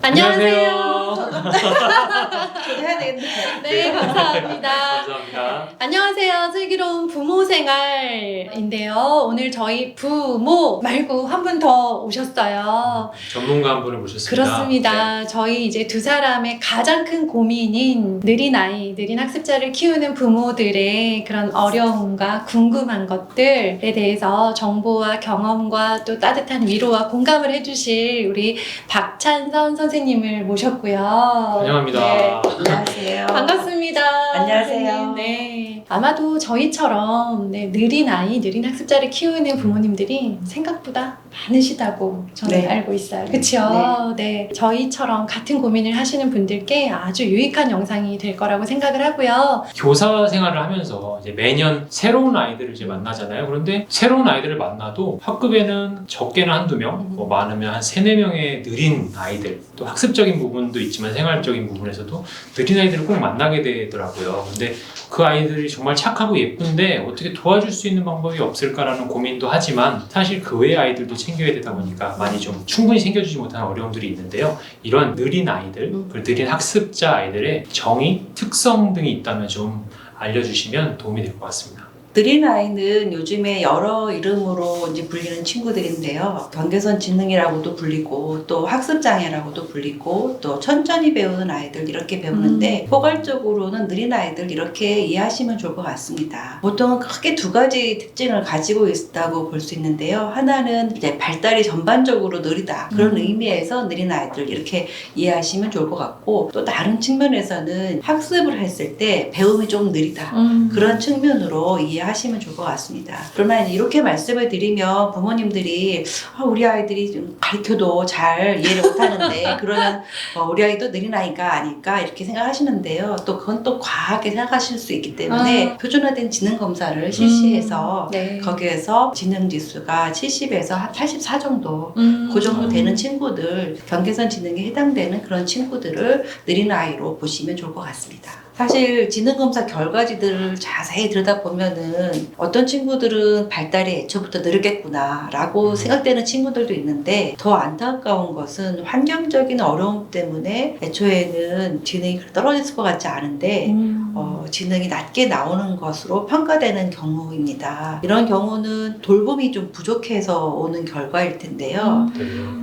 안녕하세요. 저도 해야 되겠는데. 네, 감사합니다. 감사합니다. 안녕하세요. 슬기로운 부모 생활인데요. 오늘 저희 부모 말고 한 분 더 오셨어요. 전문가 한 분을 모셨습니다. 그렇습니다. 네. 저희 이제 두 사람의 가장 큰 고민인 느린 아이, 느린 학습자를 키우는 부모들의 그런 어려움과 궁금한 것들에 대해서 정보와 경험과 또 따뜻한 위로와 공감을 해주실 우리 박찬선 선생님을 모셨고요. 환영합니다. 네. 안녕하세요. 반갑습니다. 안녕하세요. 선생님. 네. 아마도 저희처럼 느린 아이, 느린 학습자를 키우는 부모님들이 생각보다 많으시다고 저는 네. 알고 있어요. 그렇죠? 네. 저희처럼 같은 고민을 하시는 분들께 아주 유익한 영상이 될 거라고 생각을 하고요. 교사 생활을 하면서 이제 매년 새로운 아이들을 이제 만나잖아요. 그런데 새로운 아이들을 만나도 학급에는 적게는 한두 명, 뭐 많으면 한 3-4명의 느린 아이들, 또 학습적인 부분도 있지만 생활적인 부분에서도 느린 아이들을 꼭 만나게 되더라고요. 근데 그 아이들이 정말 착하고 예쁜데 어떻게 도와줄 수 있는 방법이 없을까라는 고민도 하지만 사실 그 외의 아이들도 챙겨야 되다 보니까 많이 좀 충분히 챙겨주지 못하는 어려움들이 있는데요. 이런 느린 아이들, 그 느린 학습자 아이들의 정의, 특성 등이 있다면 좀 알려주시면 도움이 될 것 같습니다. 느린 아이는 요즘에 여러 이름으로 이제 불리는 친구들인데요. 경계선 지능이라고도 불리고 또 학습장애라고도 불리고 또 천천히 배우는 아이들 이렇게 배우는데 포괄적으로는 느린 아이들 이렇게 이해하시면 좋을 것 같습니다. 보통은 크게 두 가지 특징을 가지고 있다고 볼 수 있는데요. 하나는 이제 발달이 전반적으로 느리다. 그런 의미에서 느린 아이들 이렇게 이해하시면 좋을 것 같고 또 다른 측면에서는 학습을 했을 때 배움이 좀 느리다. 그런 측면으로 이해하시면 좋을 것 같습니다. 그러나 이렇게 말씀을 드리면 부모님들이 우리 아이들이 좀 가르쳐도 잘 이해를 못하는데 그러면 우리 아이도 느린 아이가 아닐까 이렇게 생각하시는데요. 또 그건 또 과하게 생각하실 수 있기 때문에 표준화된 지능 검사를 실시해서 네. 거기에서 지능 지수가 70에서 한 84 정도 그 정도 되는 친구들, 경계선 지능에 해당되는 그런 친구들을 느린 아이로 보시면 좋을 것 같습니다. 사실 지능검사 결과지들을 자세히 들여다보면은 어떤 친구들은 발달이 애초부터 느렸겠구나 라고 생각되는 친구들도 있는데 더 안타까운 것은 환경적인 어려움 때문에 애초에는 지능이 떨어졌을 것 같지 않은데 지능이 낮게 나오는 것으로 평가되는 경우입니다. 이런 경우는 돌봄이 좀 부족해서 오는 결과일 텐데요.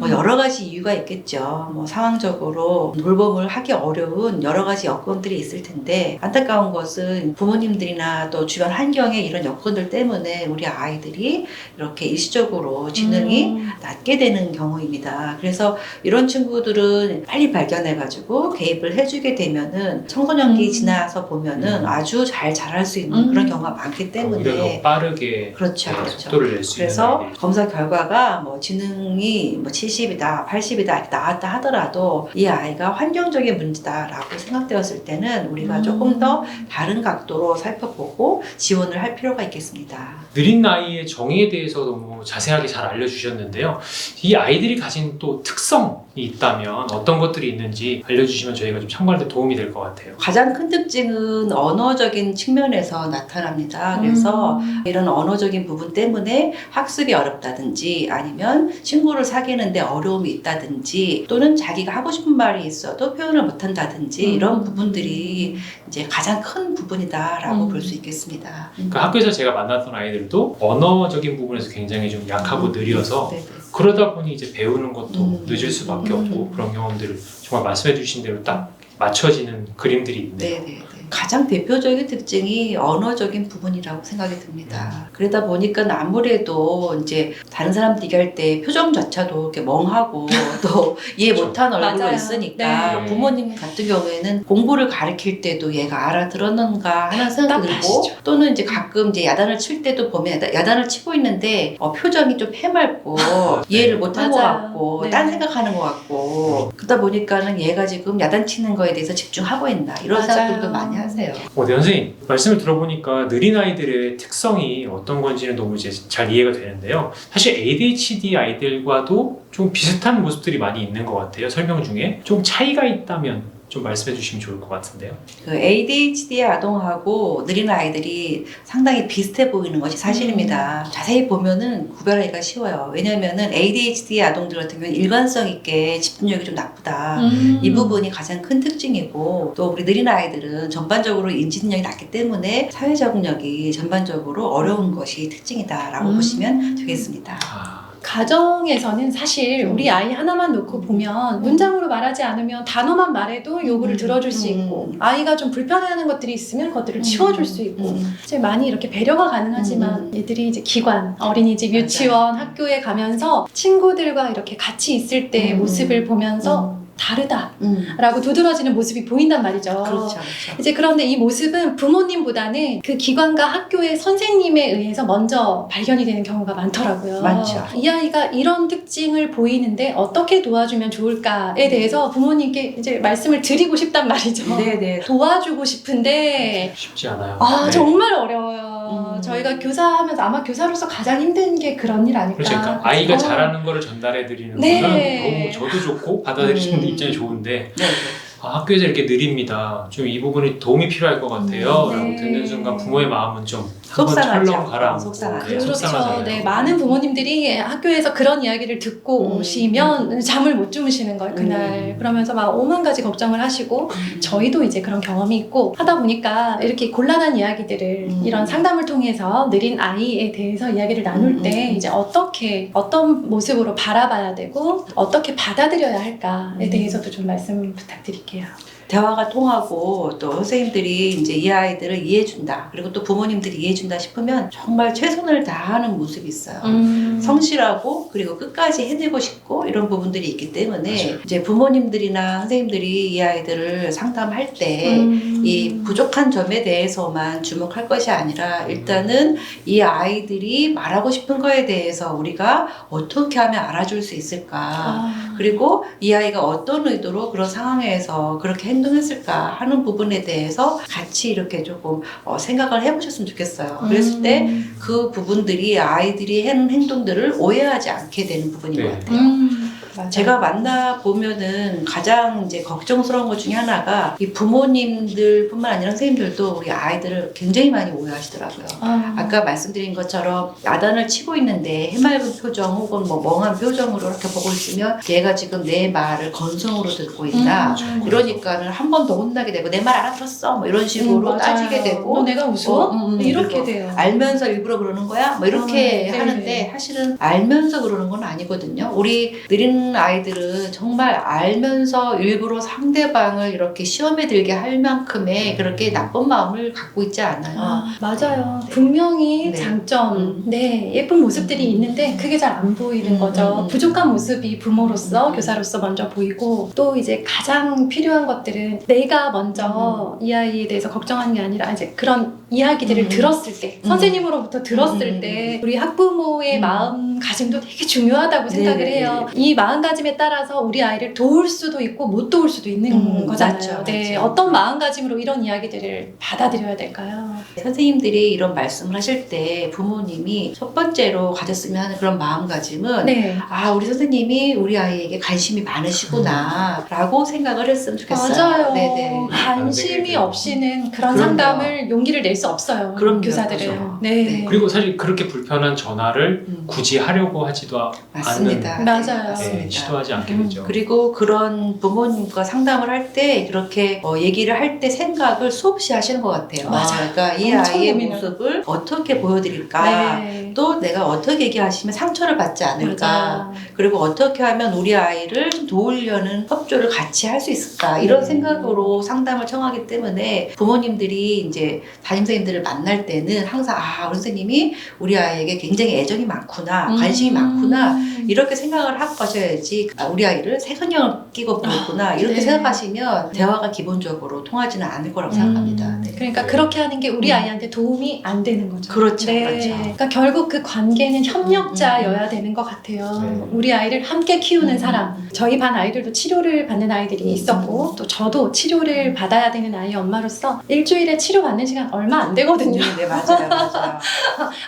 여러 가지 이유가 있겠죠. 상황적으로 돌봄을 하기 어려운 여러 가지 여건들이 있을 텐데 안타까운 것은 부모님들이나 또 주변 환경의 이런 여건들 때문에 우리 아이들이 이렇게 일시적으로 지능이 낮게 되는 경우입니다. 그래서 이런 친구들은 빨리 발견해가지고 개입을 해주게 되면은 청소년기 지나서 보면은 아주 잘 자랄 수 있는 그런 경우가 많기 오히려 더 때문에 빠르게 그렇죠. 속도를 낼 수 있는 그래서 아이들이. 검사 결과가 지능이 70이다, 80이다 이렇게 나왔다 하더라도 이 아이가 환경적인 문제다라고 생각되었을 때는 우리가 조금 더 다른 각도로 살펴보고 지원을 할 필요가 있겠습니다. 느린 나이의 정의에 대해서 너무 자세하게 잘 알려주셨는데요. 이 아이들이 가진 또 특성이 있다면 어떤 것들이 있는지 알려주시면 저희가 좀 참고할 때 도움이 될 것 같아요. 가장 큰 특징은 언어적인 측면에서 나타납니다. 그래서 이런 언어적인 부분 때문에 학습이 어렵다든지 아니면 친구를 사귀는데 어려움이 있다든지 또는 자기가 하고 싶은 말이 있어도 표현을 못한다든지 이런 부분들이 이제 가장 큰 부분이다라고 볼 수 있겠습니다. 그러니까 학교에서 제가 만났던 아이들도 언어적인 부분에서 굉장히 좀 약하고 느려서 네네. 그러다 보니 이제 배우는 것도 늦을 수밖에 음. 없고 그런 경험들을 정말 말씀해 주신 대로 딱 맞춰지는 그림들이 있네요. 네네. 가장 대표적인 특징이 언어적인 부분이라고 생각이 듭니다. 그러다 보니까 아무래도 이제 다른 사람들 얘기할 때 표정조차도 이렇게 멍하고 또 이해 그렇죠. 못한 얼굴로 맞아요. 있으니까 네. 부모님 같은 경우에는 공부를 가르칠 때도 얘가 알아들었는가 하는 생각이 들고 답답하시죠. 또는 이제 가끔 이제 야단을 칠 때도 보면 야단을 치고 있는데 표정이 좀 해맑고 이해를 못한 것 맞아요. 같고 네. 딴 생각하는 것 같고 그러다 보니까는 얘가 지금 야단 치는 거에 대해서 집중하고 있나 이런 맞아요. 생각들도 많이 하세요. 네, 선생님 말씀을 들어보니까 느린 아이들의 특성이 어떤 건지는 너무 이제 잘 이해가 되는데요. 사실 ADHD 아이들과도 좀 비슷한 모습들이 많이 있는 것 같아요. 설명 중에 좀 차이가 있다면 좀 말씀해 주시면 좋을 것 같은데요. 그 ADHD 아동하고 느린 아이들이 상당히 비슷해 보이는 것이 사실입니다. 자세히 보면은 구별하기가 쉬워요. 왜냐면은 ADHD 아동들 같은 경우는 일관성 있게 집중력이 좀 나쁘다. 이 부분이 가장 큰 특징이고, 또 우리 느린 아이들은 전반적으로 인지 능력이 낮기 때문에 사회 적응력이 전반적으로 어려운 것이 특징이다라고 보시면 되겠습니다. 가정에서는 사실 우리 아이 하나만 놓고 보면 문장으로 말하지 않으면 단어만 말해도 요구를 들어줄 수 있고, 아이가 좀 불편해하는 것들이 있으면 그것들을 치워줄 수 있고, 이제 많이 이렇게 배려가 가능하지만 얘들이 이제 기관, 어린이집, 유치원, 학교에 가면서 친구들과 이렇게 같이 있을 때의 모습을 보면서 다르다라고 두드러지는 모습이 보인단 말이죠. 그렇죠. 이제 그런데 이 모습은 부모님보다는 그 기관과 학교의 선생님에 의해서 먼저 발견이 되는 경우가 많더라고요. 많죠. 이 아이가 이런 특징을 보이는데 어떻게 도와주면 좋을까에 대해서 부모님께 이제 말씀을 드리고 싶단 말이죠. 네네. 도와주고 싶은데 쉽지 않아요. 아 네. 정말 어려워요. 저희가 교사하면서 아마 교사로서 가장 힘든 게 그런 일 아닐까. 그렇죠. 그러니까 아이가 잘하는 거를 전달해 드리는 네. 거는 너무 저도 좋고 받아들이시는 입장이 좋은데 네. 학교에서 이렇게 느립니다. 좀 이 부분이 도움이 필요할 것 같아요. 네. 라고 듣는 순간 부모의 마음은 좀 한번 속상하죠. 철렁 가라앉고 속상하죠. 네, 그렇죠. 속상하잖아요. 네, 많은 부모님들이 학교에서 그런 이야기를 듣고 오시면 잠을 못 주무시는 거예요, 그날. 그러면서 막 오만 가지 걱정을 하시고, 저희도 이제 그런 경험이 있고 하다 보니까 이렇게 곤란한 이야기들을 이런 상담을 통해서 느린 아이에 대해서 이야기를 나눌 때 이제 어떤 모습으로 바라봐야 되고 어떻게 받아들여야 할까에 대해서도 좀 말씀 부탁드릴게요. 대화가 통하고 또 선생님들이 이제 이 아이들을 이해해준다, 그리고 또 부모님들이 이해해준다 싶으면 정말 최선을 다하는 모습이 있어요. 성실하고 그리고 끝까지 해내고 싶고 이런 부분들이 있기 때문에 맞아요. 이제 부모님들이나 선생님들이 이 아이들을 상담할 때 이 부족한 점에 대해서만 주목할 것이 아니라 일단은 이 아이들이 말하고 싶은 거에 대해서 우리가 어떻게 하면 알아줄 수 있을까, 그리고 이 아이가 어떤 의도로 그런 상황에서 그렇게 행동했을까 하는 부분에 대해서 같이 이렇게 조금 생각을 해보셨으면 좋겠어요. 그랬을 때 그 부분들이 아이들이 하는 행동들을 오해하지 않게 되는 부분인 네. 것 같아요. 맞아요. 제가 만나보면은 가장 이제 걱정스러운 것 중에 하나가 이 부모님들뿐만 아니라 선생님들도 우리 아이들을 굉장히 많이 오해하시더라고요. 아까 말씀드린 것처럼 야단을 치고 있는데 해맑은 표정 혹은 뭐 멍한 표정으로 이렇게 보고 있으면 얘가 지금 내 말을 건성으로 듣고 있다. 그러니까는 한 번 더 혼나게 되고 내 말 알아들었어 뭐 이런 식으로 따지게 되고, 너 내가 우스워? 이렇게 그리고 돼요. 알면서 일부러 그러는 거야? 뭐 이렇게 네. 하는데 사실은 알면서 그러는 건 아니거든요. 우리 느린 아이들은 정말 알면서 일부러 상대방을 이렇게 시험에 들게 할 만큼의 그렇게 나쁜 마음을 갖고 있지 않아요. 맞아요. 분명히 네. 장점, 예쁜 모습들이 있는데 그게 잘 안 보이는 거죠. 부족한 모습이 부모로서, 교사로서 먼저 보이고, 또 이제 가장 필요한 것들은 내가 먼저 이 아이에 대해서 걱정하는 게 아니라 이제 그런 이야기들을 들었을 때, 선생님으로부터 들었을 때 우리 학부모의 마음가짐도 되게 중요하다고 생각을 해요. 이 마음가짐에 따라서 우리 아이를 도울 수도 있고 못 도울 수도 있는 거잖아요. 맞죠, 네, 맞죠. 어떤 마음가짐으로 이런 이야기들을 받아들여야 될까요? 선생님들이 이런 말씀을 하실 때 부모님이 첫 번째로 가졌으면 하는 그런 마음가짐은 네. 아, 우리 선생님이 우리 아이에게 관심이 많으시구나 라고 생각을 했으면 좋겠어요. 맞아요. 네네. 관심이 없이는 그런 그럼요. 상담을 용기를 낼 수 없어요. 그럼요. 교사들은. 그렇죠. 네. 네. 그리고 사실 그렇게 불편한 전화를 굳이 하려고 하지도 맞습니다. 않는, 맞아요. 네, 맞습니다. 시도하지 않게 되죠. 그리고 그런 부모님과 상담을 할 때 그렇게 얘기를 할 때 생각을 수없이 하시는 것 같아요. 맞아요. 그러니까 이 엄청 아이의 고민을. 모습을 어떻게 보여드릴까, 네. 또 내가 어떻게 얘기하시면 상처를 받지 않을까, 맞아. 그리고 어떻게 하면 우리 아이를 좀 도우려는 협조를 같이 할 수 있을까, 이런 생각으로 상담을 청하기 때문에 부모님들이 이제 담임선생님들을 만날 때는 항상 우리 선생님이 우리 아이에게 굉장히 애정이 많구나, 관심이 많구나, 이렇게 생각을 하고 가셔야지 우리 아이를 색선형을 끼고 보냈구나 이렇게 네. 생각하시면 대화가 기본적으로 통하지는 않을 거라고 생각합니다. 네. 그러니까 그렇게 하는 게 우리 아이한테 도움이 안 되는 거죠. 그렇죠, 네. 그렇죠. 그러니까 결국 그 관계는 협력자여야 되는 것 같아요. 네. 우리 아이를 함께 키우는 사람. 저희 반 아이들도 치료를 받는 아이들이 있었고, 또 저도 치료를 받아야 되는 아이 엄마로서 일주일에 치료 받는 시간 얼마 안 되거든요. 네, 맞아요, 맞아요.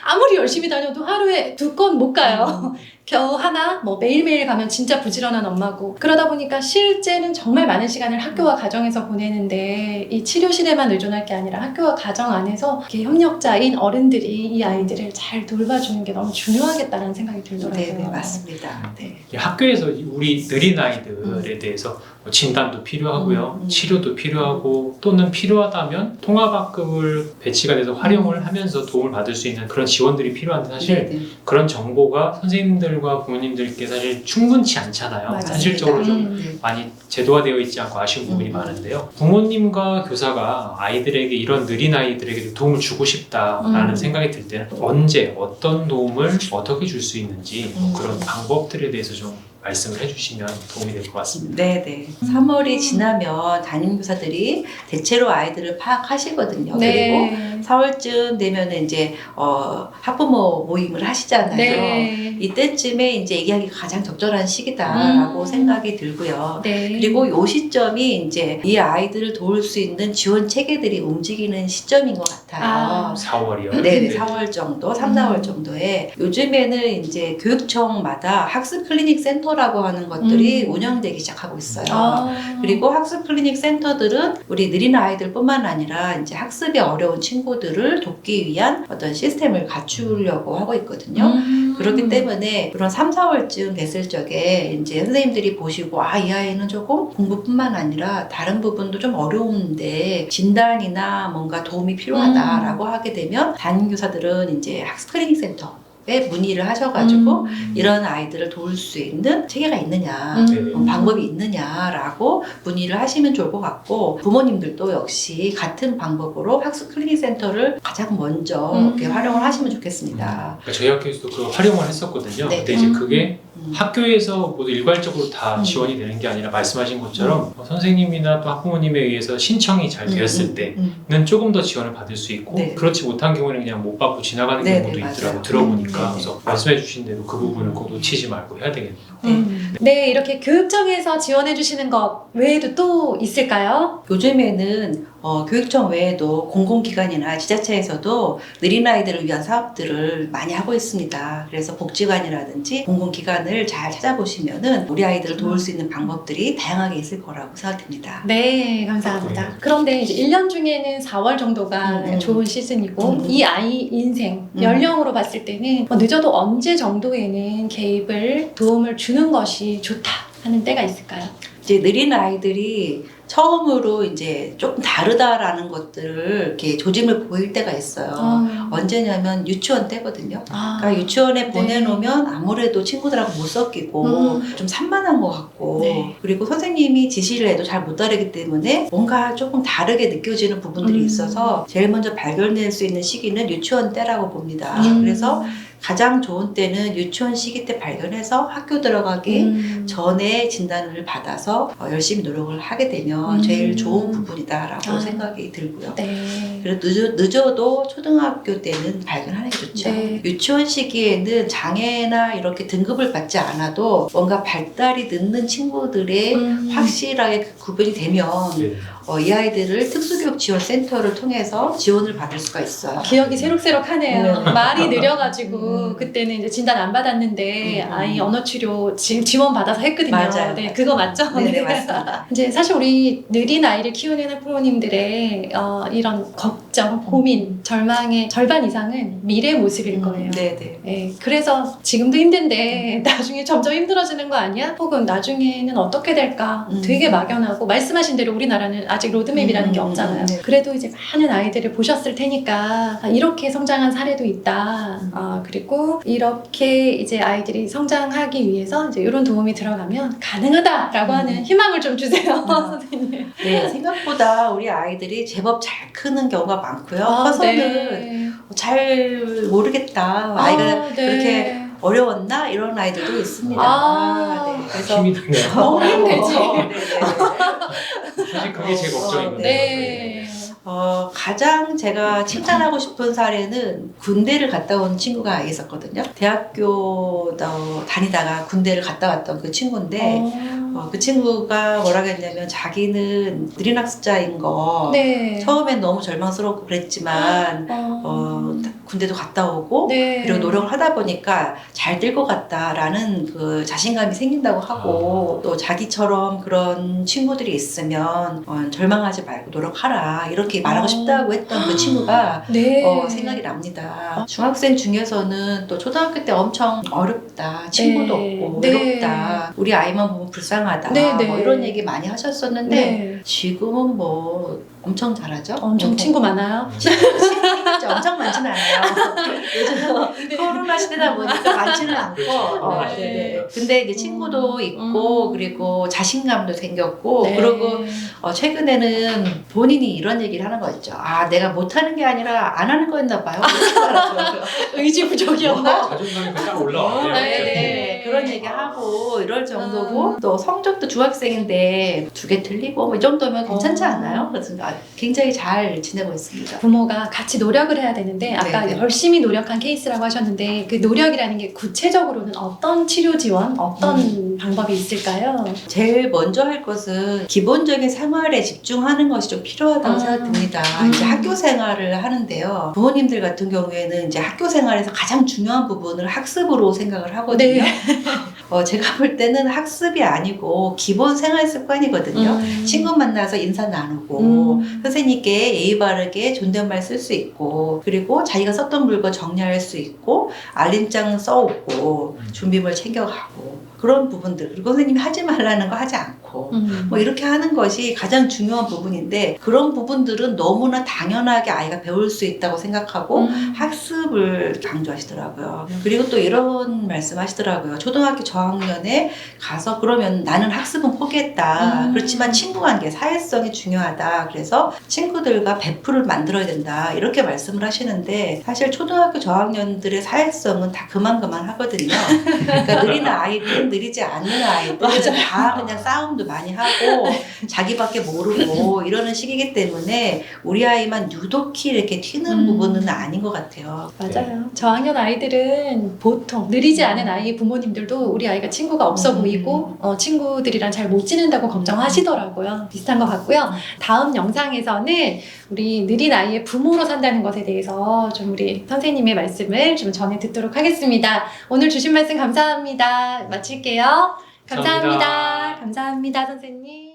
아무리 열심히 다녀도 하루에 2건 못 가요. 겨우 하나, 뭐 매일매일 가면 진짜 부지런한 엄마고 그러다 보니까 실제는 정말 많은 시간을 학교와 가정에서 보내는데 이 치료실에만 의존할 게 아니라 학교와 가정 안에서 이렇게 협력자인 어른들이 이 아이들을 잘 돌봐주는 게 너무 중요하겠다는 생각이 들더라고요. 네, 맞습니다. 네. 학교에서 우리 느린 아이들에 대해서 뭐 진단도 필요하고요, 치료도 필요하고 또는 필요하다면 통합학급을 배치가 돼서 활용을 하면서 도움을 받을 수 있는 그런 지원들이 필요한데 사실 네, 네. 그런 정보가 선생님들과 부모님들께 사실 충분치 않잖아요. 맞습니다. 현실적으로 좀 네. 많이 제도화되어 있지 않고 아쉬운 부분이 많은데요. 부모님과 교사가 아이들에게 이런 느린 아이들에게 도움을 주고 싶다라는 생각이 들 때는 언제 어떤 도움을 어떻게 줄 수 있는지 뭐 그런 방법들에 대해서 좀 말씀을 해주시면 도움이 될 것 같습니다. 네네. 3월이 지나면 담임교사들이 대체로 아이들을 파악하시거든요. 그리고 네. 4월쯤 되면 이제 학부모 모임을 하시잖아요. 네. 이때쯤에 이제 얘기하기가 가장 적절한 시기다라고 생각이 들고요. 네. 그리고 이 시점이 이제 이 아이들을 도울 수 있는 지원 체계들이 움직이는 시점인 것 같아요. 4월이요? 네, 4월 정도, 3, 4월 정도에 요즘에는 이제 교육청마다 학습 클리닉 센터라고 하는 것들이 운영되기 시작하고 있어요. 그리고 학습 클리닉 센터들은 우리 느린 아이들뿐만 아니라 이제 학습이 어려운 친구들을 돕기 위한 어떤 시스템을 갖추려고 하고 있거든요. 그렇기 때문에 그런 3, 4월쯤 됐을 적에 이제 선생님들이 보시고 이 아이는 조금 공부뿐만 아니라 다른 부분도 좀 어려운데 진단이나 뭔가 도움이 필요하다라고 하게 되면 담임교사들은 이제 학습 클리닉 센터에 문의를 하셔가지고 이런 아이들을 도울 수 있는 체계가 있느냐, 방법이 있느냐라고 문의를 하시면 좋을 것 같고 부모님들도 역시 같은 방법으로 학습 클리닉 센터를 가장 먼저 이렇게 활용을 하시면 좋겠습니다. 그러니까 저희 학교에서도 그걸 활용을 했었거든요. 네. 근데 이제 그게 학교에서 모두 일괄적으로 다 지원이 되는 게 아니라 말씀하신 것처럼 선생님이나 또 학부모님에 의해서 신청이 잘 되었을 때는 조금 더 지원을 받을 수 있고 네. 그렇지 못한 경우는 그냥 못 받고 지나가는 네, 경우도 네, 있더라고 맞아요. 들어보니까 네, 네. 그래서 말씀해 주신 대로 그 부분을 꼭 놓치지 말고 해야 되겠네요. 네, 이렇게 교육청에서 지원해 주시는 것 외에도 또 있을까요? 요즘에는 교육청 외에도 공공기관이나 지자체에서도 느린 아이들을 위한 사업들을 많이 하고 있습니다. 그래서 복지관이라든지 공공기관을 잘 찾아보시면은 우리 아이들을 도울 수 있는 방법들이 다양하게 있을 거라고 생각됩니다. 네, 감사합니다. 그런데 이제 1년 중에는 4월 정도가 좋은 시즌이고 이 아이 인생, 연령으로 봤을 때는 늦어도 언제 정도에는 개입을, 도움을 주는 것이 좋다 하는 때가 있을까요? 이제 느린 아이들이 처음으로 이제 조금 다르다라는 것들을 이렇게 조짐을 보일 때가 있어요. 언제냐면 유치원 때거든요. 그러니까 유치원에 보내놓으면 아무래도 친구들하고 못 섞이고 좀 산만한 것 같고 네. 그리고 선생님이 지시를 해도 잘 못 따르기 때문에 뭔가 조금 다르게 느껴지는 부분들이 있어서 제일 먼저 발견될 수 있는 시기는 유치원 때라고 봅니다. 그래서 가장 좋은 때는 유치원 시기 때 발견해서 학교 들어가기 전에 진단을 받아서 열심히 노력을 하게 되면 제일 좋은 부분이다라고 생각이 들고요. 네. 그리고 늦어도 초등학교 때는 발견하는 게 좋죠. 네. 유치원 시기에는 장애나 이렇게 등급을 받지 않아도 뭔가 발달이 늦는 친구들의 확실하게 그 구분이 되면 네. 이 아이들을 특수교육지원센터를 통해서 지원을 받을 수가 있어요. 기억이 새록새록하네요. 네. 말이 느려가지고 그때는 이제 진단 안 받았는데 아이 언어치료 지원 받아서 했거든요. 맞아요. 네, 그거 맞죠? 네, 맞습니다. 이제 사실 우리 느린 아이를 키우는 학부모님들의 이런 걱정, 고민, 절망의 절반 이상은 미래 모습일 거예요. 네네. 네, 그래서 지금도 힘든데 나중에 점점 힘들어지는 거 아니야? 혹은 나중에는 어떻게 될까? 되게 막연하고 말씀하신 대로 우리나라는 아직 로드맵이라는 게 없잖아요. 네. 그래도 이제 많은 아이들을 보셨을 테니까 이렇게 성장한 사례도 있다. 그리고 이렇게 이제 아이들이 성장하기 위해서 이제 이런 도움이 들어가면 가능하다라고 하는 희망을 좀 주세요, 선생님. 네, 생각보다 우리 아이들이 제법 잘 크는 경우가 많고요. 커서는 네. 잘 모르겠다. 아이가 네. 그렇게 어려웠나? 이런 아이들도 있습니다. 네, 그래서 힘이 드네요. 너무 힘들지. 사실 그게 제 걱정이거든요. 네. 가장 제가 칭찬하고 싶은 사례는 군대를 갔다 온 친구가 있었거든요. 대학교 다니다가 군대를 갔다 왔던 그 친구인데 그 친구가 뭐라고 했냐면 자기는 느린 학습자인 거 네. 처음엔 너무 절망스럽고 그랬지만 군대도 갔다 오고 네. 그리고 노력을 하다 보니까 잘 될 것 같다라는 그 자신감이 생긴다고 하고 또 자기처럼 그런 친구들이 있으면 절망하지 말고 노력하라 이렇게 말하고 싶다고 했던 그 친구가 네. 생각이 납니다. 중학생 중에서는 또 초등학교 때 엄청 어렵다. 친구도 네. 없고 네. 외롭다. 우리 아이만 보면 불쌍하다. 네, 네. 뭐 이런 얘기 많이 하셨었는데 네. 지금은 뭐 엄청 잘하죠. 엄청 친구 많아요. 친구가 엄청 많지는 않아요. 요즘 코로나 시대다 보니까 많지는 않고. 그렇죠. 네네. 근데 이제 친구도 있고 그리고 자신감도 생겼고 네. 그리고 최근에는 본인이 이런 얘기를 하는 거 있죠. 아 내가 못하는 게 아니라 안 하는 거였나 봐요. 의지 부족이었나? 자존감이 그냥 올라와요. 네. 그런 얘기하고 이럴 정도고 또 성적도 중학생인데 2개 틀리고 뭐 이 정도면 괜찮지 않나요? 그래서 굉장히 잘 지내고 있습니다. 부모가 같이 노력을 해야 되는데 아까 네. 열심히 노력한 케이스라고 하셨는데 그 노력이라는 게 구체적으로는 어떤 치료 지원, 어떤 방법이 있을까요? 제일 먼저 할 것은 기본적인 생활에 집중하는 것이 좀 필요하다고 생각됩니다. 이제 학교 생활을 하는데요. 부모님들 같은 경우에는 이제 학교 생활에서 가장 중요한 부분을 학습으로 생각을 하거든요. 네. 제가 볼 때는 학습이 아니고 기본 생활 습관이거든요. 친구 만나서 인사 나누고 선생님께 예의 바르게 존댓말 쓸 수 있고 그리고 자기가 썼던 물건 정리할 수 있고 알림장 써오고 준비물 챙겨가고 그런 부분들 그리고 선생님이 하지 말라는 거 하지 않고 뭐 이렇게 하는 것이 가장 중요한 부분인데 그런 부분들은 너무나 당연하게 아이가 배울 수 있다고 생각하고 학습을 강조하시더라고요. 그리고 또 이런 말씀 하시더라고요. 초등학교 저학년에 가서 그러면 나는 학습은 포기했다. 그렇지만 친구 관계, 사회성이 중요하다. 그래서 친구들과 베프를 만들어야 된다. 이렇게 말씀을 하시는데 사실 초등학교 저학년들의 사회성은 다 그만 하거든요. 그러니까 느리는 아이들, 느리지 않는 아이들 다 그냥 싸움도 많이 하고 자기밖에 모르고 이러는 시기이기 때문에 우리 아이만 유독히 이렇게 튀는 부분은 아닌 것 같아요. 맞아요. 저학년 아이들은 보통 느리지 않은 아이의 부모님들도 우리 아이가 친구가 없어 보이고 친구들이랑 잘 못 지낸다고 걱정하시더라고요. 비슷한 것 같고요. 다음 영상에서는 우리 느린 아이의 부모로 산다는 것에 대해서 좀 우리 선생님의 말씀을 좀 전해 듣도록 하겠습니다. 오늘 주신 말씀 감사합니다. 마칠게요. 감사합니다. 감사합니다, 선생님.